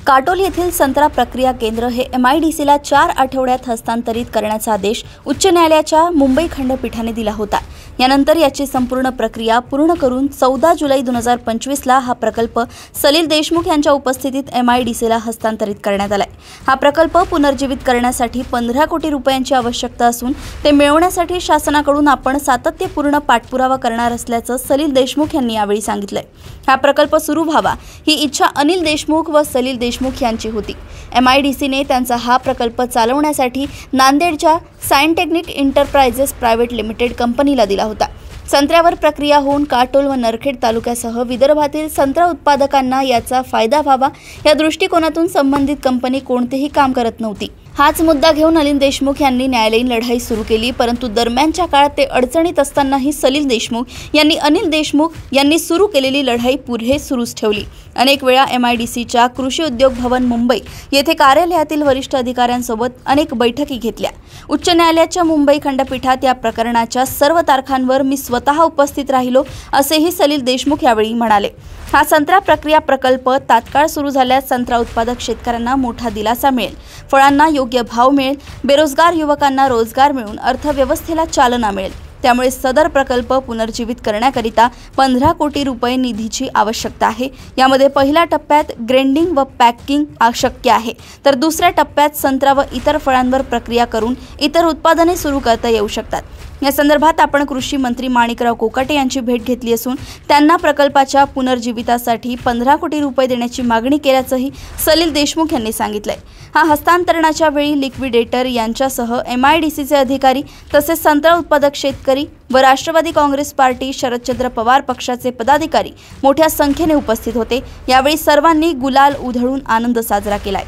काटोल येथील संत्रा प्रक्रिया केंद्र हे MIDCला 4 आठवड्यात हस्तांतरित करण्याचा आदेश उच्च न्यायालयाच्या मुंबई खंडपीठाने दिला होता। यानंतर याची संपूर्ण प्रक्रिया पूर्ण करून 14 जुलै 2025ला हा प्रकल्प सलील देशमुख यांच्या उपस्थितीत MIDCला हस्तांतरित करण्यात आलाय। हा प्रकल्प पुनर्जीवित करण्यासाठी 15 कोटी रुपयांची आवश्यकता असून ते मिळवण्यासाठी शासनाकडून आपण सातत्यपूर्ण पाठपुरावा करणार असल्याचं सलील देशमुख यांनी यावेळी सांगितलंय। हा प्रकल्प सुरू व्हावा ही इच्छा अनिल देशमुख व सलील देशमुख यांची होती। MIDCने त्यांचा हा प्रकल्प चालवण्यासाठी नांदेडच्या सायंटेक्निक एंटरप्राइजेस प्रायव्हेट लिमिटेड कंपनीला दिला होता। संत्र्यावर प्रक्रिया होऊन काटोल व नरखेड तालुक्यासह विदर्भातील संत्रा उत्पादकांना याचा फायदा व्हावा या दृष्टिकोनातून संबंधित कंपनी कोणतेही काम करत नव्हती। हाच मुद्दा घेऊन अनिल देशमुख यांनी न्यायालयीन लढाई सुरू केली, परंतु दरम्यानच्या काळात ते अडचणीत असतानाही सलील देशमुख यांनी अनिल देशमुख यांनी सुरू केलेली लढाई पुढे सुरूच ठेवली। अनेक वेळा MIDCच्या कृषी उद्योग भवन मुंबई येथे कार्यालयातील वरिष्ठ अधिकाऱ्यांसोबत अनेक बैठकी घेतल्या। उच्च न्यायालयाच्या मुंबई खंडपीठात या प्रकरणाच्या सर्व तारखांवर मी स्वतः उपस्थित राहिलो असेही सलील देशमुख यावेळी म्हणाले। हा संत्रा प्रक्रिया प्रकल्प तात्काळ सुरू झाल्यास संत्रा उत्पादक शेतकऱ्यांना मोठा दिलासा मिळेल, फळांना योग्य भाव मिळेल, बेरोजगार युवकांना रोजगार मिळून अर्थव्यवस्थेला चालना मिळेल। त्यामुळे सदर प्रकल्प पुनर्जीवित करण्याकरिता 15 कोटी रुपये निधीची आवश्यकता आहे। यामध्ये पहिल्या टप्प्यात ग्रेंडिंग व पॅकिंग शक्य आहे, तर दुसऱ्या टप्प्यात संत्रा व इतर फळांवर प्रक्रिया करून इतर उत्पादने सुरू करता येऊ शकतात। या संदर्भात आपण कृषी मंत्री माणिकराव कोकाटे यांची भेट घेतली असून त्यांना प्रकल्पाच्या पुनर्जीवितासाठी 15 कोटी रुपये देण्याची मागणी केल्याचंही सलील देशमुख यांनी सांगितलंय। हा हस्तांतरणाच्या वेळी लिक्विडेटर यांच्यासह MIDCचे अधिकारी तसेच संत्रा उत्पादक शेतकरी व राष्ट्रवादी काँग्रेस पार्टी शरदचंद्र पवार पक्षाचे पदाधिकारी मोठ्या संख्येने उपस्थित होते। यावेळी सर्वांनी गुलाल उधळून आनंद साजरा केलाय।